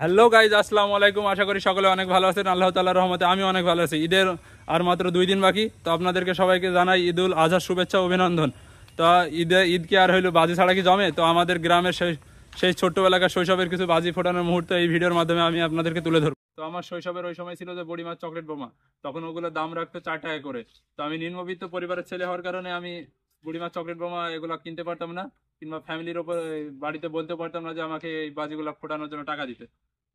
Hello guys, আসসালামু আলাইকুম। আশা করি সকলে অনেক ভালো আছেন। আল্লাহ তাআলার রহমতে আমি অনেক ভালো আছি। ঈদের আর মাত্র 2 দিন বাকি, তো আপনাদেরকে সবাইকে জানাই ঈদুল আজহার শুভেচ্ছা, অভিনন্দন। তো ঈদ কি আর হইলো, বাজি ছাড়া কি জমে? তো আমাদের গ্রামের সেই ছোট্টবেলাকার শৈশবের কিছু বাজি ফোটানোর মুহূর্ত এই ভিডিওর মাধ্যমে আমি আপনাদেরকে তুলে ধরবো। তো আমার শৈশবের ওই সময় ছিল যে বড়িমার চকলেট বোমা, তখন ওগুলোর দাম রাখতো 4 টাকা করে। তো আমি নিম্নবিত্ত পরিবারের ছেলে হওয়ার কারণে আমি বুড়িমার চকলেট বোমা এগুলো কিনতে পারতাম না, কিংবা ফ্যামিলির ওপর বাড়িতে বলতে পারতাম না যে আমাকে এই বাজিগুলো ফোটানোর জন্য টাকা দিতে।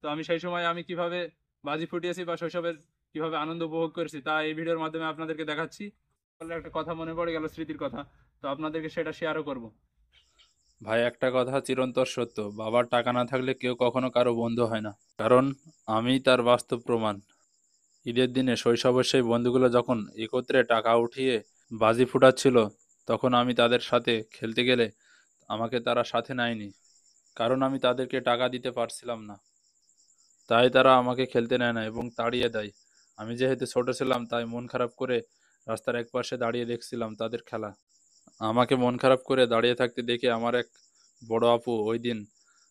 তো আমি সেই সময় আমি কিভাবে বাজি ফুটিয়েছি বা শৈশবের কিভাবে আনন্দ উপভোগ করেছি তা এই ভিডিওর মাধ্যমে আপনাদেরকে দেখাচ্ছি। বললে একটা কথা মনে পড়ে গেল, স্মৃতির কথা, তো আপনাদেরকে সেটা শেয়ারও করব। ভাই, একটা কথা চিরন্তর সত্য, বাবার টাকা না থাকলে কেউ কখনো কারো বন্ধু হয় না। কারণ আমি তার বাস্তব প্রমাণ। ঈদের দিনে শৈশবের সেই বন্ধুগুলো যখন একত্রে টাকা উঠিয়ে বাজি ফুটাচ্ছিল, তখন আমি তাদের সাথে খেলতে গেলে আমাকে তারা সাথে নেয়নি। কারণ আমি তাদেরকে টাকা দিতে পারছিলাম না, তাই তারা আমাকে খেলতে নেয় না এবং তাড়িয়ে দেয়। আমি যেহেতু ছোট ছিলাম, তাই মন খারাপ করে রাস্তার একপাশে দাঁড়িয়ে দেখছিলাম তাদের খেলা। আমাকে মন খারাপ করে দাঁড়িয়ে থাকতে দেখে আমার এক বড় আপু ওই দিন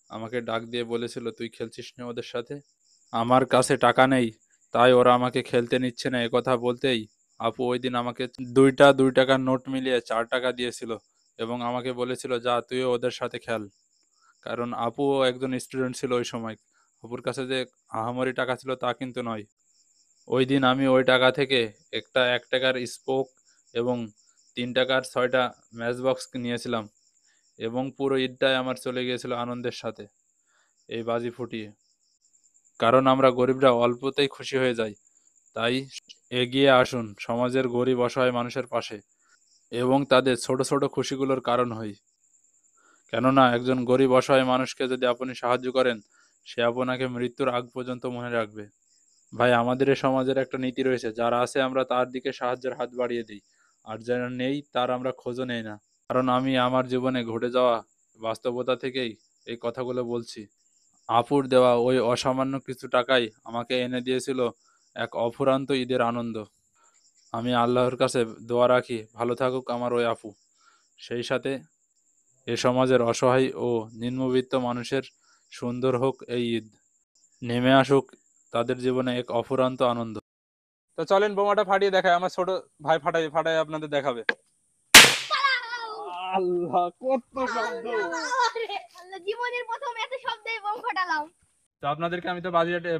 আমাকে ডাক দিয়ে বলেছিল, তুই খেলছিস না ওদের সাথে? আমার কাছে টাকা নেই, তাই ওরা আমাকে খেলতে নিচ্ছে না। একথা বলতেই আপু ওই দিন আমাকে দুইটা 2 টাকার নোট মিলিয়ে 4 টাকা দিয়েছিল এবং আমাকে বলেছিল, যা তুইও ওদের সাথে খেল। কারণ আপুও একজন স্টুডেন্ট ছিল ওই সময়। আপুর কাছে যে আহামরি টাকা ছিল তা কিন্তু নয়। ওই দিন আমি ওই টাকা থেকে একটা 1 টাকার স্পোক এবং 3 টাকার 6টা ম্যাচ বক্স নিয়েছিলাম এবং পুরো ঈদটাই আমার চলে গিয়েছিল আনন্দের সাথে এই বাজি ফুটিয়ে। কারণ আমরা গরিবরা অল্পতেই খুশি হয়ে যাই। তাই এগিয়ে আসুন সমাজের গরিব অসহায় মানুষের পাশে এবং তাদের ছোট ছোট খুশিগুলোর কারণ হই। কেননা একজন গরিব অসহায় মানুষকে যদি আপনি সাহায্য করেন, সে আপনাকে মৃত্যুর আগ পর্যন্ত মনে রাখবে। ভাই, আমাদের এই সমাজের একটা নীতি রয়েছে, যারা আছে আমরা তার দিকে সাহায্যের হাত বাড়িয়ে দিই, আর যারা নেই তার আমরা খোঁজও নেই না। কারণ আমি আমার জীবনে ঘটে যাওয়া বাস্তবতা থেকেই এই কথাগুলো বলছি। আপুর দেওয়া ওই অসামান্য কিছু টাকাই আমাকে এনে দিয়েছিল এক অফুরান্ত ঈদের আনন্দ। আমি আল্লাহর কাছে দোয়া রাখি, ভালো থাকুক আমার ওই আপু। সেই সাথে এ সমাজের অসহায় ও নিম্নবিত্ত মানুষের সুন্দর হোক এই ঈদ, নেমে আসুক তাদের জীবনে এক অফুরান্ত আনন্দ। তো চলেন বোমাটা ফাটিয়ে দেখায়, আমার ছোট ভাই ফাটাই ফাটাই আপনাদের দেখাবে। আল্লাহ, কত শব্দ! জীবনের প্রথম এত শব্দে বোম ফাটালাম। তো আপনাদেরকে আমি তো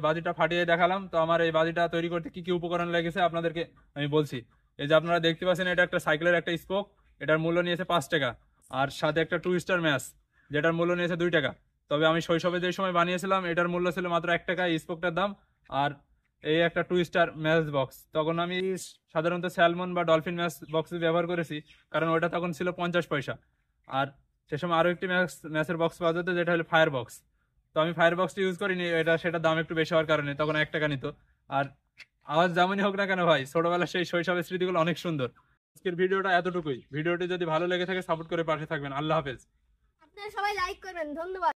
বাজিটা ফাটিয়ে দেখালাম। তো আমার এই বাজিটা তৈরি করতে কি কি উপকরণ লেগেছে আপনাদেরকে আমি বলছি। এই যে আপনারা দেখতে পাচ্ছেন, এটা একটা সাইকেলের একটা স্পোক, এটার মূল্য নিয়েছে 5 টাকা। আর সাথে একটা টুইস্টার ম্যাচ, যেটার মূল্য নিয়েছে 2 টাকা। তবে আমি শৈশবে যে সময় বানিয়েছিলাম এটার মূল্য ছিল মাত্র 1 টাকা এই স্পোকটার দাম। আর এই একটা টুইস্টার ম্যাচ বক্স, তখন আমি সাধারণত স্যালমন বা ডলফিন ম্যাচ বক্স ব্যবহার করেছি, কারণ ওটা তখন ছিল 50 পয়সা। আর সে সময় আরো একটি ম্যাচের বক্স পাওয়া যেত, যেটা হলো ফায়ার বক্স। তো আমি ফায়ার বক্সটা ইউজ করিনি, সেটার দাম একটু বেশি হওয়ার কারণে তখন 1 টাকা নিত। আর আওয়াজ যেমনই হোক না কেন ভাই, ছোটবেলার সেই শৈশবের স্মৃতিগুলো অনেক সুন্দর। আজকের ভিডিওটা এতটুকুই। ভিডিওটি যদি ভালো লেগে থাকে সাপোর্ট করে পাশে থাকবেন। আল্লাহ হাফেজ। আপনারা সবাই লাইক করবেন, ধন্যবাদ।